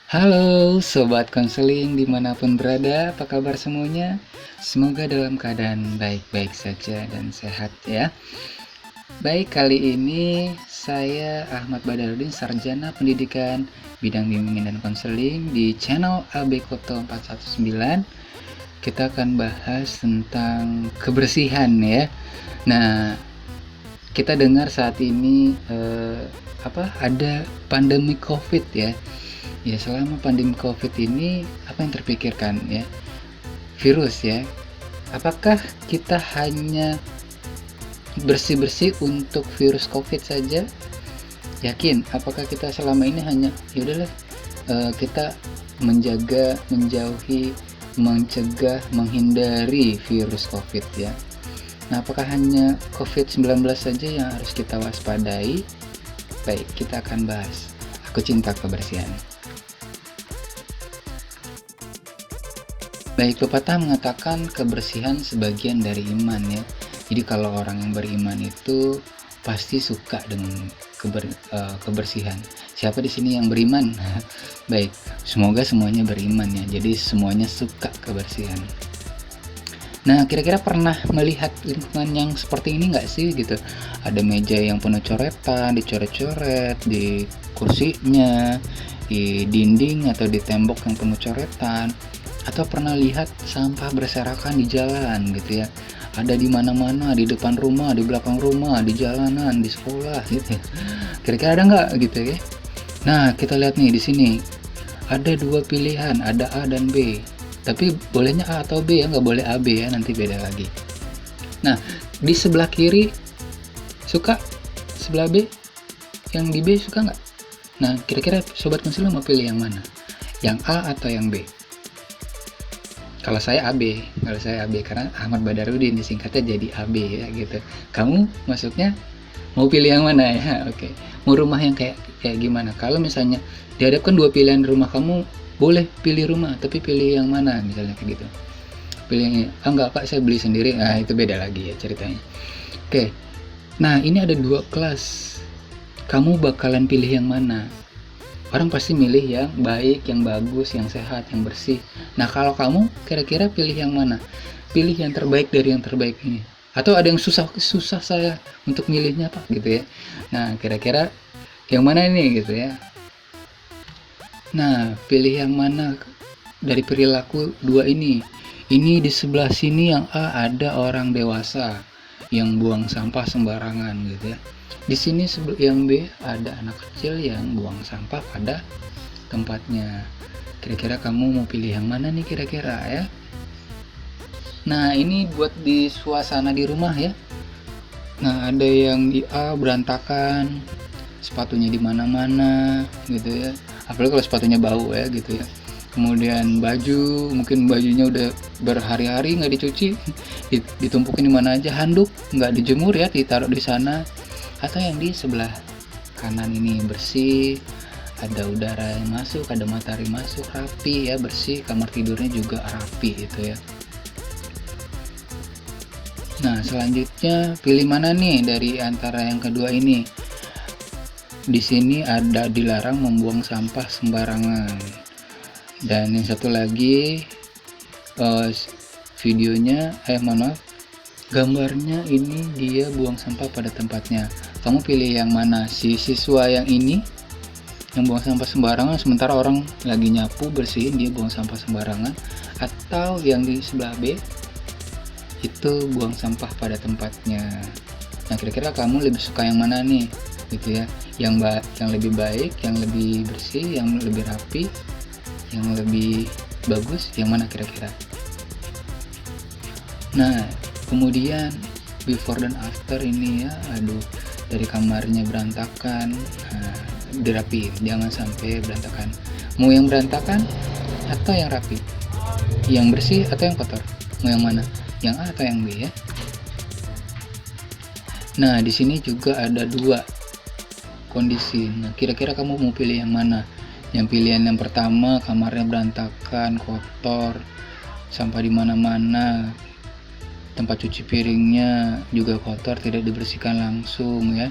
Halo Sobat Konseling dimanapun berada, apa kabar semuanya? Semoga dalam keadaan baik-baik saja dan sehat ya. Baik, kali ini saya Ahmad Badarudin, Sarjana Pendidikan Bidang Bimbingan dan Konseling di channel AB Koto 419. Kita akan bahas tentang kebersihan ya. Nah, kita dengar saat ini ada pandemi COVID ya. Ya, selama pandemi COVID ini apa yang terpikirkan ya? Virus ya. Apakah kita hanya bersih-bersih untuk virus COVID saja? Yakin? Apakah kita selama ini hanya yaudahlah kita menjaga, menjauhi, mencegah, menghindari virus COVID ya? Nah, apakah hanya COVID-19 saja yang harus kita waspadai? Baik, kita akan bahas. Aku cinta kebersihan. Baik, pepatah mengatakan kebersihan sebagian dari iman ya. Jadi kalau orang yang beriman itu pasti suka dengan kebersihan. Siapa di sini yang beriman? Baik, semoga semuanya beriman ya. Jadi semuanya suka kebersihan. Nah, kira-kira pernah melihat lingkungan yang seperti ini nggak sih gitu? Ada meja yang penuh coretan, dicoret-coret di kursinya, di dinding atau di tembok yang penuh coretan. Atau pernah lihat sampah berserakan di jalan gitu ya? Ada di mana-mana, di depan rumah, di belakang rumah, di jalanan, di sekolah gitu. Kira-kira ada nggak gitu ya? Nah, kita lihat nih di sini. Ada dua pilihan, ada A dan B. Tapi bolehnya A atau B ya, nggak boleh A B ya, nanti beda lagi. Nah, di sebelah kiri suka, sebelah B, yang di B suka nggak? Nah, kira-kira Sobat Konselor mau pilih yang mana? Yang A atau yang B? Kalau saya AB karena Ahmad Badarudin disingkatnya jadi AB ya gitu. Kamu maksudnya mau pilih yang mana ya? Oke. Mau rumah yang kayak gimana? Kalau misalnya dihadapkan dua pilihan rumah, kamu boleh pilih rumah, tapi pilih yang mana misalnya kayak gitu. Pilih yang enggak Pak, saya beli sendiri. Nah, itu beda lagi ya ceritanya. Oke. Nah, ini ada dua kelas. Kamu bakalan pilih yang mana? Orang pasti milih yang baik, yang bagus, yang sehat, yang bersih. Nah, kalau kamu kira-kira pilih yang mana? Pilih yang terbaik dari yang terbaik ini. Atau ada yang susah saya untuk milihnya Pak gitu ya. Nah, kira-kira yang mana ini gitu ya. Nah, pilih yang mana dari perilaku dua ini? Ini di sebelah sini yang A ada orang dewasa yang buang sampah sembarangan gitu ya. Di sini yang B ada anak kecil yang buang sampah pada tempatnya. Kira-kira kamu mau pilih yang mana nih kira-kira ya? Nah, ini buat di suasana di rumah ya. Nah, ada yang di A berantakan, sepatunya di mana-mana gitu ya. Apalagi kalau sepatunya bau ya gitu ya. Kemudian baju, mungkin bajunya udah berhari-hari nggak dicuci, ditumpukin di mana aja. Handuk nggak dijemur ya, ditaruh di sana. Atau yang di sebelah kanan ini bersih, ada udara yang masuk, ada matahari masuk, rapi ya, bersih, kamar tidurnya juga rapi gitu ya. Nah, selanjutnya pilih mana nih dari antara yang kedua ini? Di sini ada dilarang membuang sampah sembarangan. Dan yang satu lagi videonya gambarnya ini dia buang sampah pada tempatnya. Kamu pilih yang mana? Si siswa yang ini yang buang sampah sembarangan sementara orang lagi nyapu bersihin dia buang sampah sembarangan, atau yang di sebelah B itu buang sampah pada tempatnya. Nah, kira-kira kamu lebih suka yang mana nih gitu ya? Yang lebih baik, yang lebih bersih, yang lebih rapi, yang lebih bagus, yang mana kira-kira? Nah, kemudian before dan after ini ya, aduh, dari kamarnya berantakan, nah, dirapiin, jangan sampai berantakan. Mau yang berantakan atau yang rapi? Yang bersih atau yang kotor? Mau yang mana? Yang A atau yang B ya? Nah, di sini juga ada dua kondisi. Nah, kira-kira kamu mau pilih yang mana? Yang pilihan yang pertama, kamarnya berantakan, kotor, sampah di mana-mana, tempat cuci piringnya juga kotor, tidak dibersihkan langsung ya.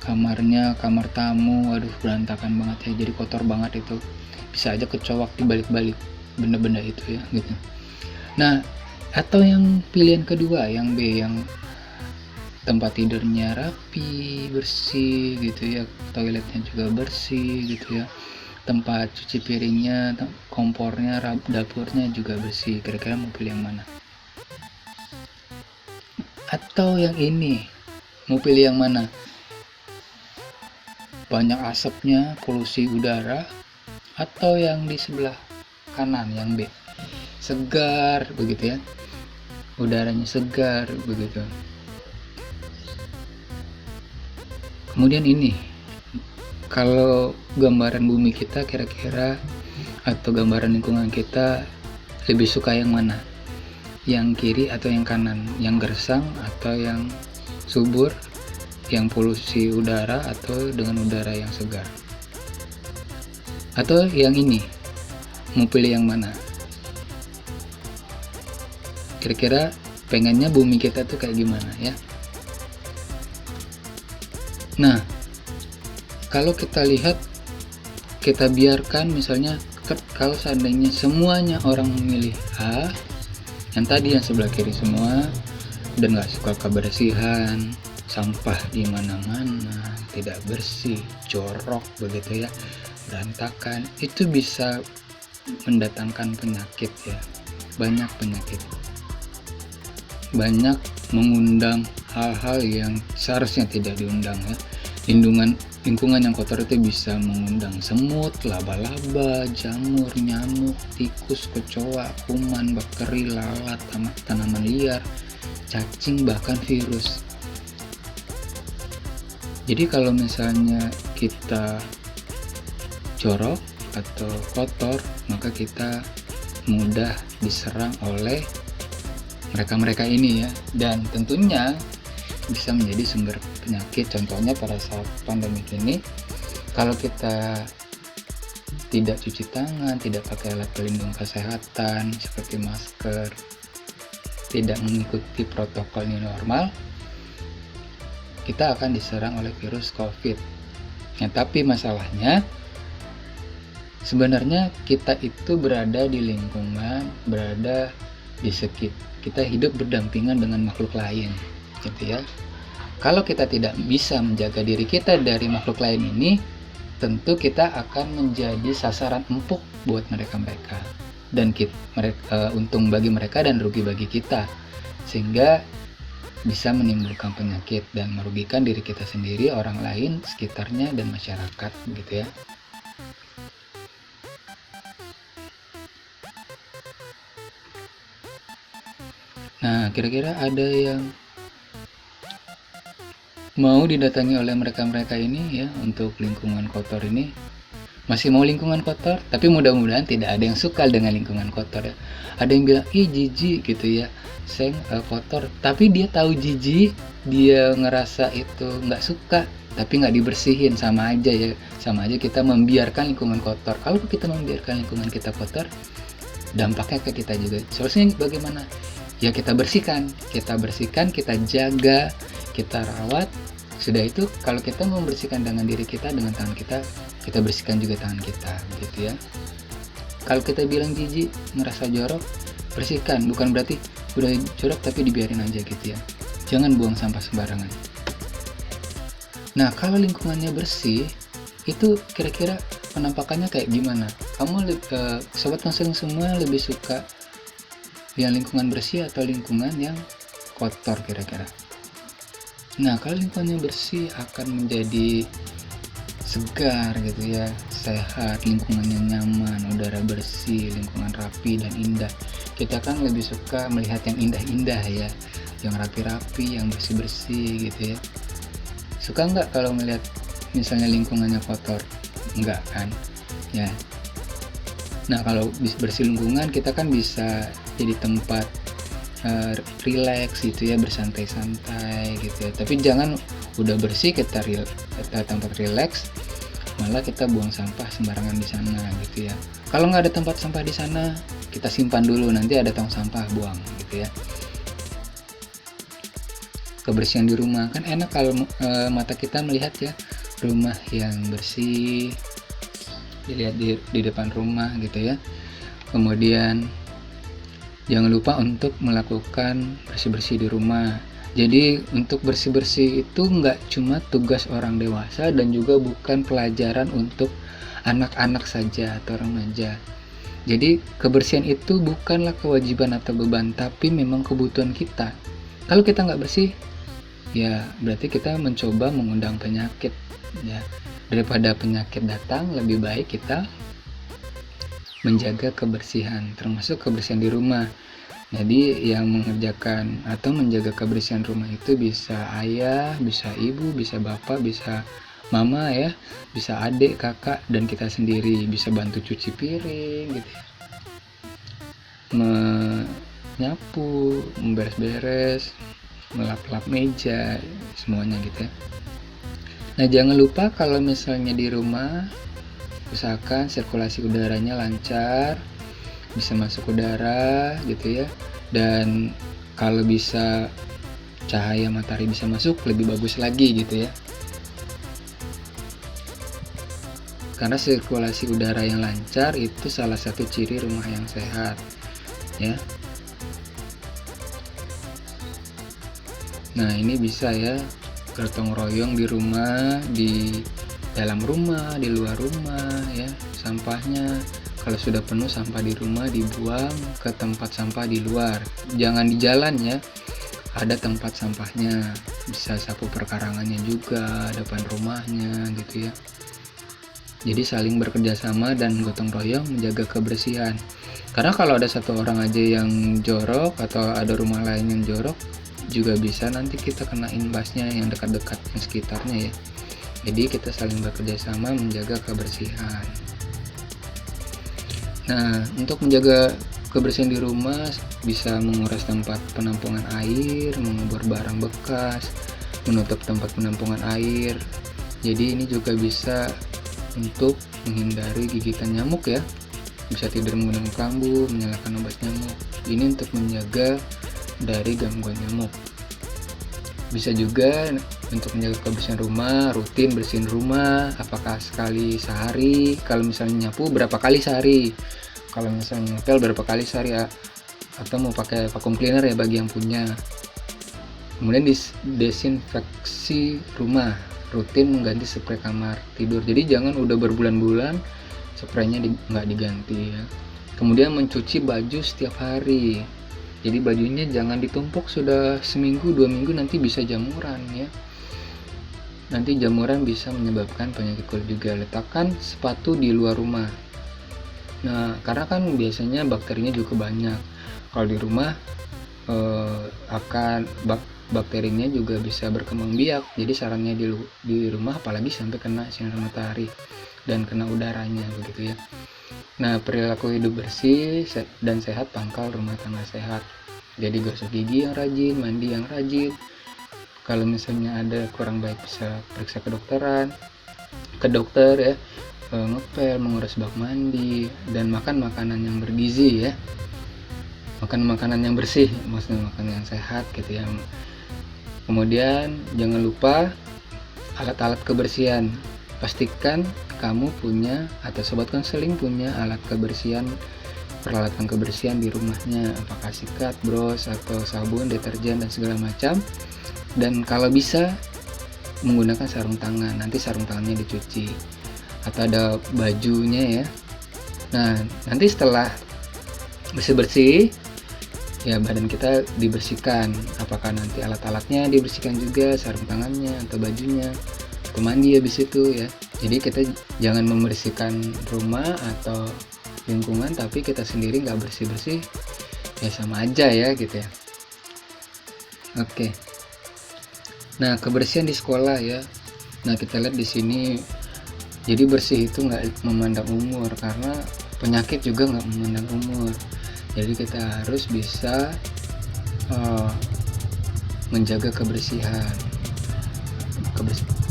kamarnya, kamar tamu, waduh berantakan banget ya, jadi kotor banget itu, bisa aja kecoak di balik-balik benda-benda itu ya gitu. Nah, atau yang pilihan kedua, yang B, yang tempat tidurnya rapi, bersih gitu ya, toiletnya juga bersih gitu ya, tempat cuci piringnya, kompornya, dapurnya juga bersih. Kira-kira mau pilih yang mana? Atau yang ini, mau pilih yang mana? Banyak asapnya, polusi udara, atau yang di sebelah kanan, yang B, segar begitu ya, udaranya segar begitu. Kemudian ini, kalau gambaran bumi kita kira-kira atau gambaran lingkungan kita lebih suka yang mana? Yang kiri atau yang kanan? Yang gersang atau yang subur? Yang polusi udara atau dengan udara yang segar? Atau yang ini, mau pilih yang mana? Kira-kira pengennya bumi kita tuh kayak gimana ya? Nah, kalau kita lihat, kita biarkan misalnya, kalau seandainya semuanya orang memilih A, yang tadi yang sebelah kiri semua, dan gak suka kebersihan, sampah di mana-mana, tidak bersih, jorok begitu ya, berantakan, itu bisa mendatangkan penyakit ya, banyak penyakit, banyak mengundang hal-hal yang seharusnya tidak diundang ya. Lingkungan yang kotor itu bisa mengundang semut, laba-laba, jamur, nyamuk, tikus, kecoa, kuman, bakteri, lalat, tanaman liar, cacing, bahkan virus. Jadi kalau misalnya kita jorok atau kotor, maka kita mudah diserang oleh mereka-mereka ini ya, dan tentunya bisa menjadi sumber penyakit. Contohnya pada saat pandemi ini, kalau kita tidak cuci tangan, tidak pakai alat pelindung kesehatan seperti masker, tidak mengikuti protokol new normal, kita akan diserang oleh virus COVID. Nah, tapi masalahnya sebenarnya kita itu berada di lingkungan, berada di sekitar, kita hidup berdampingan dengan makhluk lain gitu ya. Kalau kita tidak bisa menjaga diri kita dari makhluk lain ini, tentu kita akan menjadi sasaran empuk buat mereka-mereka, dan untung bagi mereka dan rugi bagi kita, sehingga bisa menimbulkan penyakit dan merugikan diri kita sendiri, orang lain, sekitarnya, dan masyarakat gitu ya. Nah, kira-kira ada yang mau didatangi oleh mereka-mereka ini ya untuk lingkungan kotor ini? Masih mau lingkungan kotor? Tapi mudah-mudahan tidak ada yang suka dengan lingkungan kotor ya. Ada yang bilang, ih jijik gitu ya, saya kotor. Tapi dia tahu jijik, dia ngerasa itu nggak suka, tapi nggak dibersihin, sama aja ya. Sama aja kita membiarkan lingkungan kotor. Kalau kita membiarkan lingkungan kita kotor, dampaknya ke kita juga. Solusinya bagaimana? Ya kita bersihkan, kita jaga, kita rawat. Sudah itu, kalau kita membersihkan dengan diri kita, dengan tangan kita, kita bersihkan juga tangan kita gitu ya. Kalau kita bilang jijik, ngerasa jorok, bersihkan. Bukan berarti udah jorok tapi dibiarin aja gitu ya. Jangan buang sampah sembarangan. Nah, kalau lingkungannya bersih, itu kira-kira penampakannya kayak gimana? Kamu sobat konseling semua lebih suka yang lingkungan bersih atau lingkungan yang kotor kira-kira? Nah, kalau lingkungannya bersih akan menjadi segar gitu ya, sehat, lingkungannya nyaman, udara bersih, lingkungan rapi dan indah. Kita kan lebih suka melihat yang indah-indah ya, yang rapi-rapi, yang bersih-bersih gitu ya. Suka nggak kalau melihat misalnya lingkungannya kotor? Enggak kan ya. Nah, kalau bersih lingkungan, kita kan bisa jadi tempat relax gitu ya, bersantai-santai gitu ya. Tapi jangan udah bersih kita tempat relax, malah kita buang sampah sembarangan di sana gitu ya. Kalau nggak ada tempat sampah di sana, kita simpan dulu, nanti ada tong sampah, buang gitu ya. kebersihan di rumah. Kan enak kalau mata kita melihat ya rumah yang bersih, dilihat di depan rumah gitu ya. Kemudian jangan lupa untuk melakukan bersih-bersih di rumah. Jadi untuk bersih-bersih itu nggak cuma tugas orang dewasa dan juga bukan pelajaran untuk anak-anak saja atau remaja. Jadi kebersihan itu bukanlah kewajiban atau beban, tapi memang kebutuhan kita. Kalau kita nggak bersih, ya berarti kita mencoba mengundang penyakit. Ya, daripada penyakit datang, lebih baik kita menjaga kebersihan, termasuk kebersihan di rumah. Jadi yang mengerjakan atau menjaga kebersihan rumah itu bisa ayah, bisa ibu, bisa bapak, bisa mama ya, bisa adik, kakak, dan kita sendiri. Bisa bantu cuci piring gitu ya, menyapu, memberes-beres, melap-lap meja, semuanya gitu ya. Nah jangan lupa kalau misalnya di rumah, usahakan sirkulasi udaranya lancar, bisa masuk udara gitu ya, dan kalau bisa cahaya matahari bisa masuk, lebih bagus lagi gitu ya, karena sirkulasi udara yang lancar itu salah satu ciri rumah yang sehat ya. Nah ini bisa ya gotong royong di rumah, di dalam rumah, di luar rumah ya. Sampahnya kalau sudah penuh sampah di rumah dibuang ke tempat sampah di luar, jangan di jalan ya, ada tempat sampahnya. Bisa sapu perkarangannya juga depan rumahnya gitu ya. Jadi saling bekerja sama dan gotong royong menjaga kebersihan. Karena kalau ada satu orang aja yang jorok atau ada rumah lain yang jorok, juga bisa nanti kita kena imbasnya yang dekat-dekat yang sekitarnya ya. Jadi kita saling bekerja sama menjaga kebersihan. Nah, untuk menjaga kebersihan di rumah bisa menguras tempat penampungan air, mengubur barang bekas, menutup tempat penampungan air. Jadi ini juga bisa untuk menghindari gigitan nyamuk ya. Bisa tidur menggunakan kelambu, menyalakan obat nyamuk. Ini untuk menjaga dari gangguan nyamuk. Bisa juga untuk menjaga kebersihan rumah, rutin bersihin rumah, apakah sekali sehari, kalau misalnya nyapu berapa kali sehari, kalau misalnya ngepel berapa kali sehari ya, atau mau pakai vacuum cleaner ya bagi yang punya. Kemudian desinfeksi rumah, rutin mengganti spray kamar tidur. Jadi jangan udah berbulan-bulan spraynya nggak diganti ya. Kemudian mencuci baju setiap hari. Jadi bajunya jangan ditumpuk sudah seminggu 2 minggu, nanti bisa jamuran ya. Nanti jamuran bisa menyebabkan penyakit kulit juga. Letakkan sepatu di luar rumah. Nah karena kan biasanya bakterinya juga banyak. Kalau di rumah akan bakterinya juga bisa berkembang biak. Jadi sarannya di rumah apalagi sampai kena sinar matahari dan kena udaranya begitu ya. Nah perilaku hidup bersih dan sehat pangkal rumah tangga sehat. Jadi gosok gigi yang rajin, mandi yang rajin. Kalau misalnya ada kurang baik bisa periksa ke dokter ya, ngepel, mengurus bak mandi, dan makan makanan yang bergizi ya. Makan makanan yang bersih, maksudnya makanan yang sehat gitu ya. Kemudian jangan lupa alat-alat kebersihan. Pastikan kamu punya atau sobat konseling punya alat kebersihan, peralatan kebersihan di rumahnya, apakah sikat, bros, atau sabun, deterjen, dan segala macam. Dan kalau bisa menggunakan sarung tangan, nanti sarung tangannya dicuci, atau ada bajunya ya. Nah nanti setelah bersih-bersih ya, badan kita dibersihkan, apakah nanti alat-alatnya dibersihkan juga, sarung tangannya atau bajunya, atau mandi habis itu ya. Jadi kita jangan membersihkan rumah atau lingkungan tapi kita sendiri nggak bersih-bersih, ya sama aja ya gitu ya. Oke. Nah kebersihan di sekolah ya. Nah kita lihat di sini, jadi bersih itu nggak memandang umur, karena penyakit juga nggak memandang umur. Jadi kita harus bisa menjaga kebersihan,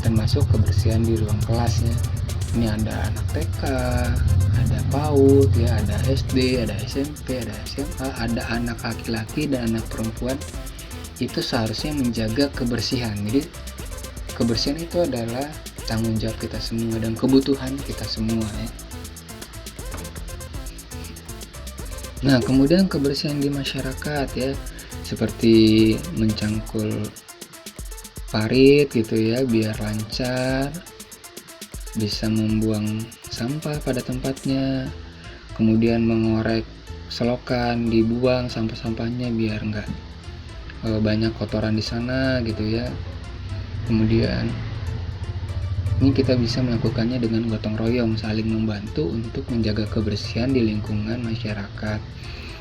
termasuk kebersihan di ruang kelas ya. Ini ada anak TK, ada PAUD ya, ada SD, ada SMP, ada SMA, ada anak laki-laki dan anak perempuan itu seharusnya menjaga kebersihan. Jadi kebersihan itu adalah tanggung jawab kita semua dan kebutuhan kita semua ya. Nah, kemudian kebersihan di masyarakat ya, seperti mencangkul parit gitu ya, biar lancar, bisa membuang sampah pada tempatnya, kemudian mengorek selokan, dibuang sampah-sampahnya biar nggak banyak kotoran di sana gitu ya. Kemudian ini kita bisa melakukannya dengan gotong royong, saling membantu untuk menjaga kebersihan di lingkungan masyarakat.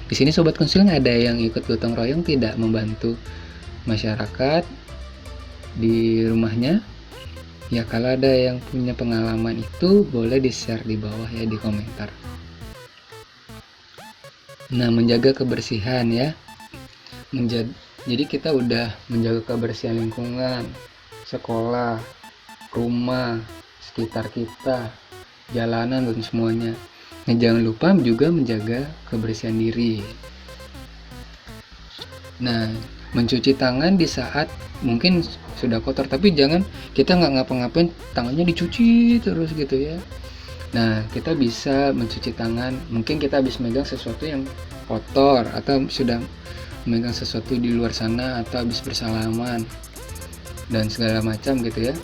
Di sini Sobat Konseling ada yang ikut gotong royong tidak membantu masyarakat di rumahnya? Ya, kalau ada yang punya pengalaman itu boleh di-share di bawah ya, di komentar. Nah, menjaga kebersihan ya. Jadi kita udah menjaga kebersihan lingkungan, sekolah, rumah, sekitar kita, jalanan dan semuanya. Nah, jangan lupa juga menjaga kebersihan diri. Nah, mencuci tangan di saat mungkin sudah kotor, tapi jangan kita nggak ngapa-ngapain tangannya dicuci terus gitu ya. Nah, kita bisa mencuci tangan, mungkin kita habis megang sesuatu yang kotor atau sudah memegang sesuatu di luar sana atau habis bersalaman dan segala macam gitu ya,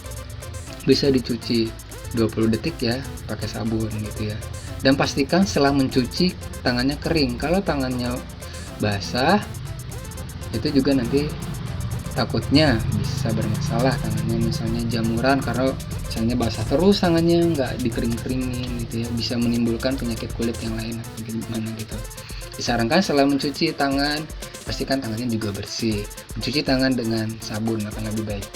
bisa dicuci 20 detik ya pakai sabun gitu ya. Dan pastikan setelah mencuci tangannya kering. Kalau tangannya basah itu juga nanti takutnya bisa bermasalah tangannya, misalnya jamuran karena misalnya basah terus tangannya, nggak dikering-keringin gitu ya, bisa menimbulkan penyakit kulit yang lain atau gimana gitu. Disarankan setelah mencuci tangan, pastikan tangannya juga bersih. Mencuci tangan dengan sabun akan lebih baik.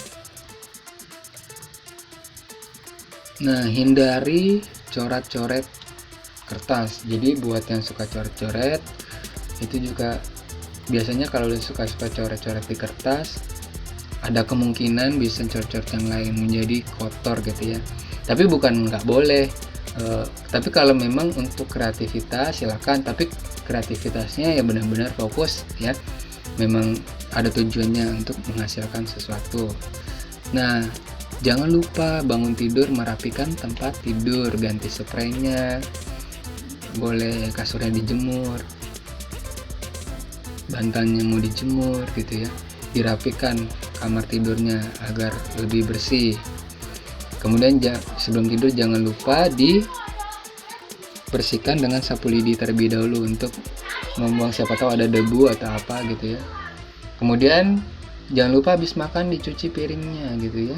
Nah, hindari coret-coret kertas. Jadi buat yang suka coret-coret, itu juga biasanya kalau suka coret-coret di kertas, ada kemungkinan bisa coret-coret yang lain menjadi kotor gitu ya. Tapi bukan nggak boleh. Tapi kalau memang untuk kreativitas silakan, tapi kreativitasnya ya benar-benar fokus ya, memang ada tujuannya untuk menghasilkan sesuatu. Nah, jangan lupa bangun tidur merapikan tempat tidur, ganti spraynya, boleh kasurnya dijemur, bantalnya mau dijemur gitu ya, dirapikan kamar tidurnya agar lebih bersih. Kemudian sebelum tidur jangan lupa dibersihkan dengan sapu lidi terlebih dahulu untuk membuang siapa tahu ada debu atau apa gitu ya. Kemudian jangan lupa habis makan dicuci piringnya gitu ya,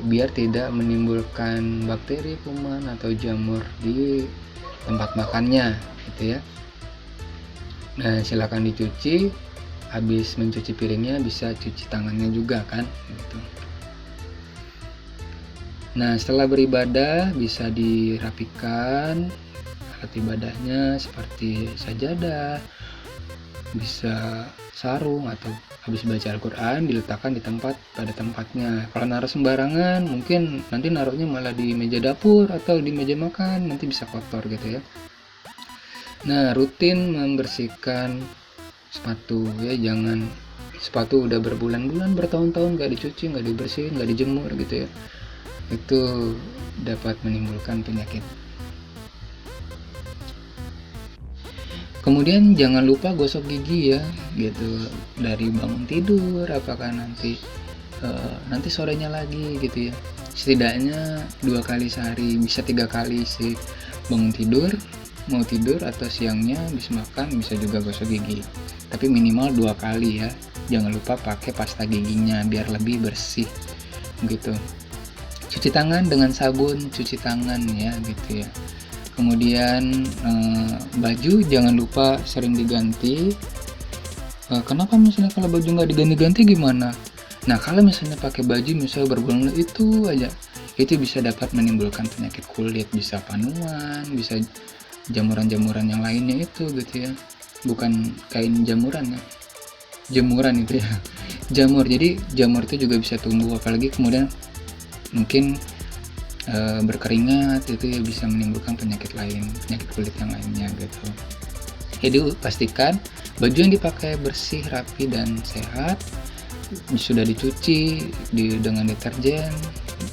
biar tidak menimbulkan bakteri, kuman atau jamur di tempat makannya gitu ya. Nah, silakan dicuci. Habis mencuci piringnya bisa cuci tangannya juga kan gitu. Nah, setelah beribadah bisa dirapikan alat ibadahnya seperti sajadah, bisa sarung, atau habis baca Al-Quran diletakkan di tempat pada tempatnya. Kalau naruh sembarangan mungkin nanti naruhnya malah di meja dapur atau di meja makan, nanti bisa kotor gitu ya. Nah, rutin membersihkan sepatu ya, jangan sepatu udah berbulan-bulan, bertahun-tahun nggak dicuci, nggak dibersihin, nggak dijemur gitu ya, itu dapat menimbulkan penyakit. Kemudian jangan lupa gosok gigi ya gitu, dari bangun tidur, apakah nanti sorenya lagi gitu ya, setidaknya 2 kali sehari, bisa 3 kali sih, bangun tidur, mau tidur, atau siangnya habis makan bisa juga gosok gigi, tapi minimal 2 kali ya. Jangan lupa pakai pasta giginya biar lebih bersih gitu. Cuci tangan dengan sabun cuci tangan ya gitu ya. Kemudian baju jangan lupa sering diganti. Kenapa misalnya kalau baju nggak diganti-ganti gimana? Nah, kalau misalnya pakai baju misalnya berbulan itu aja, itu bisa dapat menimbulkan penyakit kulit, bisa panuan, bisa jamuran-jamuran yang lainnya itu gitu ya. Bukan kain jamuran ya, jemuran itu ya, jamur. Jadi jamur itu juga bisa tumbuh, apalagi kemudian mungkin berkeringat, itu ya bisa menimbulkan penyakit lain, penyakit kulit yang lainnya gitu. Jadi pastikan baju yang dipakai bersih, rapi, dan sehat, sudah dicuci dengan deterjen,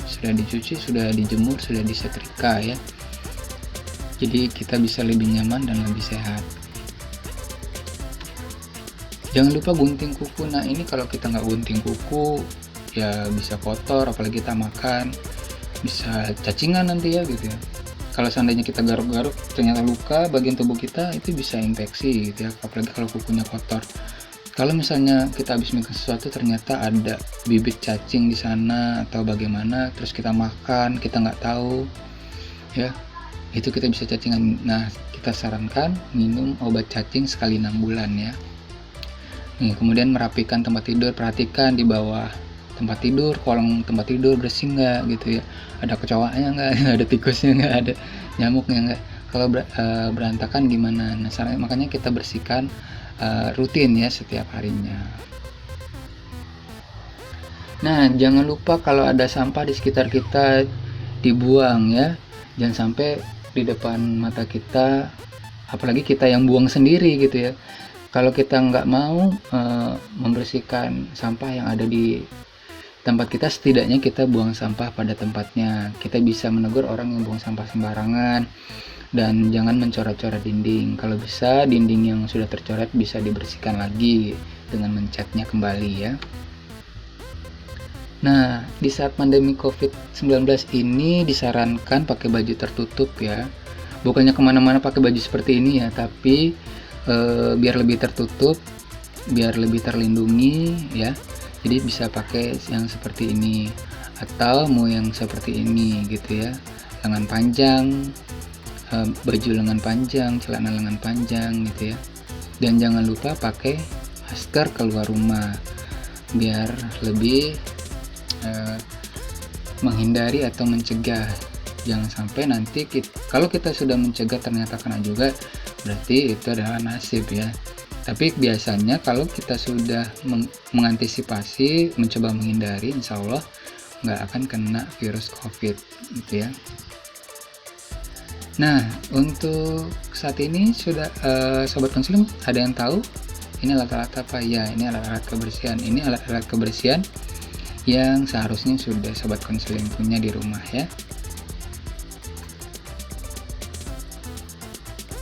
sudah dicuci, sudah dijemur, sudah disetrika ya. Jadi kita bisa lebih nyaman dan lebih sehat. Jangan lupa gunting kuku. Nah ini kalau kita nggak gunting kuku ya bisa kotor, apalagi kita makan bisa cacingan nanti ya gitu ya. Kalau seandainya kita garuk-garuk ternyata luka bagian tubuh kita, itu bisa infeksi gitu ya, apalagi kalau kukunya kotor. Kalau misalnya kita habis makan sesuatu ternyata ada bibit cacing di sana atau bagaimana, terus kita makan kita nggak tahu ya, itu kita bisa cacingan. Nah kita sarankan minum obat cacing sekali 6 bulan ya. Nih, kemudian merapikan tempat tidur, perhatikan di bawah tempat tidur, kolong tempat tidur bersih nggak gitu ya, ada kecoaknya nggak, ada tikusnya nggak, ada nyamuknya nggak. Kalau berantakan gimana? Nah makanya kita bersihkan rutin ya setiap harinya. Nah jangan lupa kalau ada sampah di sekitar kita dibuang ya, jangan sampai di depan mata kita, apalagi kita yang buang sendiri gitu ya. Kalau kita nggak mau membersihkan sampah yang ada di tempat kita, setidaknya kita buang sampah pada tempatnya. Kita bisa menegur orang yang buang sampah sembarangan, dan jangan mencoret-coret dinding. Kalau bisa dinding yang sudah tercoret bisa dibersihkan lagi dengan mencatnya kembali ya. Nah di saat pandemi COVID-19 ini disarankan pakai baju tertutup ya, bukannya kemana-mana pakai baju seperti ini ya, tapi biar lebih tertutup, biar lebih terlindungi ya. Jadi bisa pakai yang seperti ini atau mau yang seperti ini gitu ya, lengan panjang, baju lengan panjang, celana lengan panjang gitu ya. Dan jangan lupa pakai masker keluar rumah biar lebih menghindari atau mencegah. Jangan sampai nanti kalau kita sudah mencegah ternyata kena juga, berarti itu adalah nasib ya. Tapi biasanya kalau kita sudah mengantisipasi, mencoba menghindari, insya Allah nggak akan kena virus COVID gitu ya. Nah untuk saat ini sudah sobat konseling ada yang tahu ini alat-alat apa ya? Ini alat-alat kebersihan. Ini alat-alat kebersihan yang seharusnya sudah sobat konseling punya di rumah ya.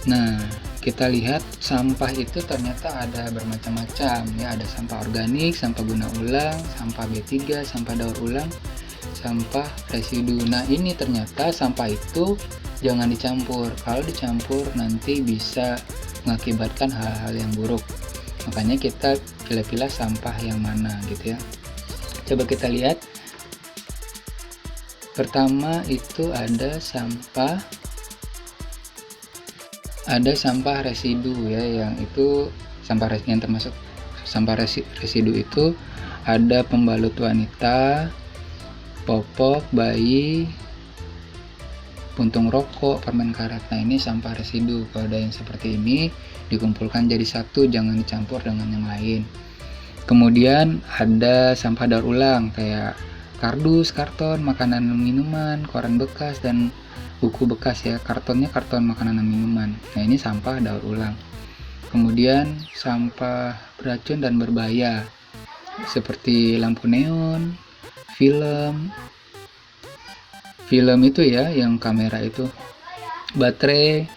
Nah kita lihat sampah itu ternyata ada bermacam-macam ya, ada sampah organik, sampah guna ulang, sampah B3, sampah daur ulang, sampah residu. Nah ini ternyata sampah itu jangan dicampur. Kalau dicampur nanti bisa mengakibatkan hal-hal yang buruk. Makanya kita pilih-pilih sampah yang mana gitu ya. Coba kita lihat. Pertama itu ada sampah residu ya, yang itu yang termasuk sampah residu itu ada pembalut wanita, popok bayi, puntung rokok, permen karet. Nah ini sampah residu. Kalau ada yang seperti ini dikumpulkan jadi satu, jangan dicampur dengan yang lain. Kemudian ada sampah daur ulang kayak kardus, karton, makanan dan minuman, koran bekas, dan buku bekas ya. Kartonnya karton makanan dan minuman. Nah ini sampah daur ulang. Kemudian sampah beracun dan berbahaya seperti lampu neon, film itu ya, yang kamera itu, baterai,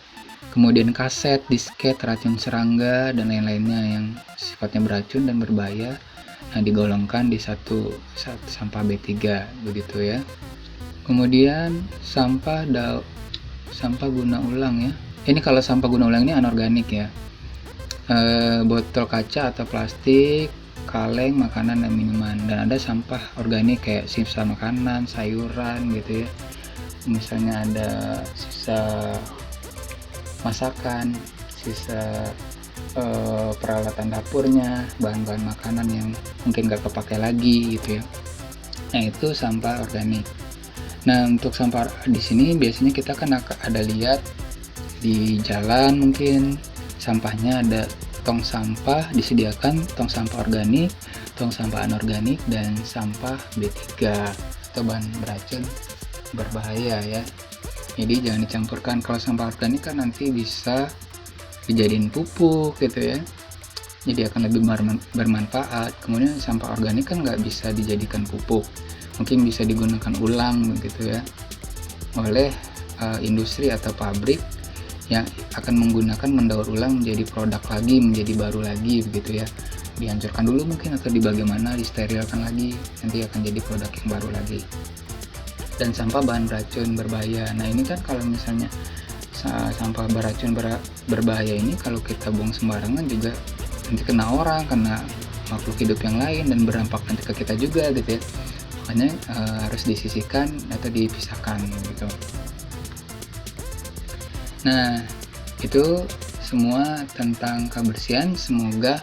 kemudian kaset, disket, racun serangga, dan lain-lainnya yang sifatnya beracun dan berbahaya. Nah digolongkan di satu sampah B3 begitu ya. Kemudian sampah guna ulang ya. Ini kalau sampah guna ulang ini anorganik ya. Botol kaca atau plastik, kaleng, makanan dan minuman. Dan ada sampah organik kayak sisa makanan, sayuran gitu ya. Misalnya ada sisa masakan, sisa peralatan dapurnya, bahan-bahan makanan yang mungkin gak kepakai lagi gitu ya. Nah itu sampah organik. Nah untuk sampah di sini biasanya kita kan ada lihat di jalan, mungkin sampahnya ada tong sampah, disediakan tong sampah organik, tong sampah anorganik, dan sampah B3 atau bahan beracun berbahaya ya. Jadi jangan dicampurkan. Kalau sampah organik kan nanti bisa dijadiin pupuk gitu ya, jadi akan lebih bermanfaat. Kemudian sampah organik kan nggak bisa dijadikan pupuk, mungkin bisa digunakan ulang begitu ya oleh industri atau pabrik yang akan menggunakan mendaur ulang menjadi produk lagi, menjadi baru lagi begitu ya. Dihancurkan dulu mungkin atau dibagaimana, disterilkan lagi, nanti akan jadi produk yang baru lagi. Dan sampah bahan beracun berbahaya. Nah ini kan kalau misalnya sampah beracun berbahaya ini kalau kita buang sembarangan juga nanti kena orang, kena makhluk hidup yang lain, dan berdampak nanti ke kita juga gitu ya. Makanya harus disisihkan atau dipisahkan gitu. Nah itu semua tentang kebersihan. Semoga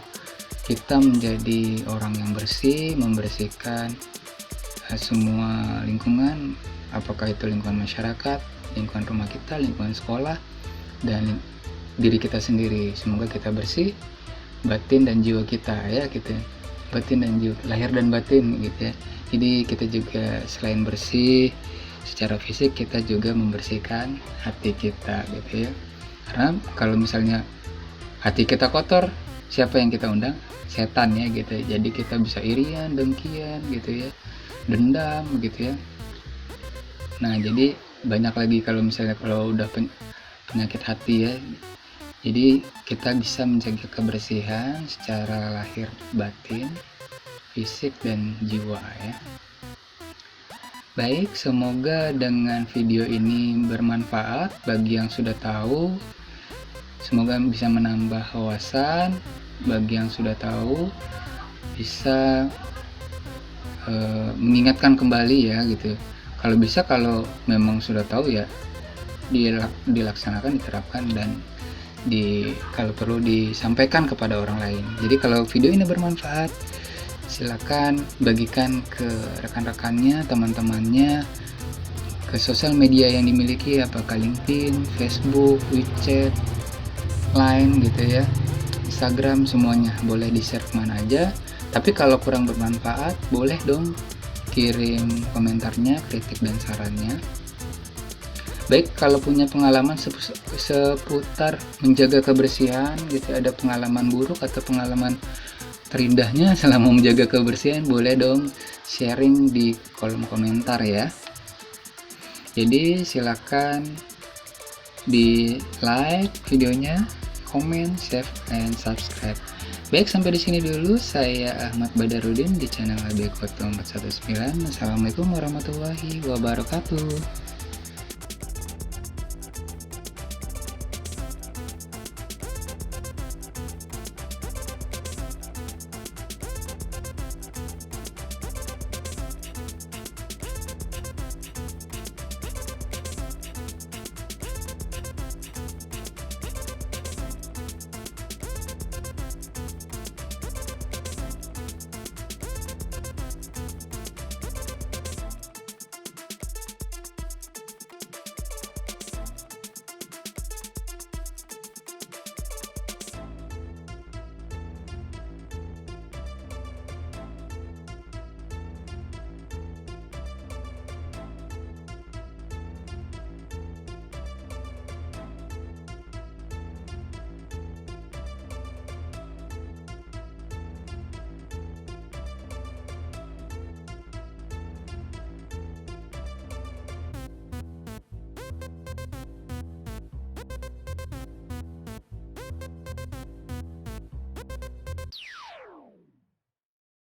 kita menjadi orang yang bersih, membersihkan semua lingkungan, apakah itu lingkungan masyarakat, lingkungan rumah kita, lingkungan sekolah, dan diri kita sendiri. Semoga kita bersih batin dan jiwa kita ya gitu, batin dan jiwa, lahir dan batin gitu ya. Jadi kita juga selain bersih secara fisik, kita juga membersihkan hati kita gitu ya. Karena kalau misalnya hati kita kotor, siapa yang kita undang? Setan ya gitu. Jadi kita bisa irian, dengkian gitu ya, dendam gitu ya. Nah jadi banyak lagi kalau misalnya kalau udah penyakit hati ya. Jadi kita bisa menjaga kebersihan secara lahir batin, fisik dan jiwa ya. Baik, semoga dengan video ini bermanfaat bagi yang sudah tahu. Semoga bisa menambah wawasan bagi yang sudah tahu, bisa mengingatkan kembali ya gitu. Kalau bisa, kalau memang sudah tahu ya dilaksanakan, diterapkan, dan kalau perlu disampaikan kepada orang lain. Jadi kalau video ini bermanfaat, silakan bagikan ke rekan-rekannya, teman-temannya, ke sosial media yang dimiliki, apakah LinkedIn, Facebook, WeChat, Line gitu ya, Instagram, semuanya boleh di-share kemana aja. Tapi kalau kurang bermanfaat, boleh dong kirim komentarnya, kritik dan sarannya. Baik, kalau punya pengalaman seputar menjaga kebersihan gitu, ada pengalaman buruk atau pengalaman terindahnya selama menjaga kebersihan, boleh dong sharing di kolom komentar ya. Jadi silakan di like videonya, komen, save, and subscribe. Baik, sampai di sini dulu. Saya Ahmad Badarudin di channel AB Koto 419. Assalamualaikum warahmatullahi wabarakatuh.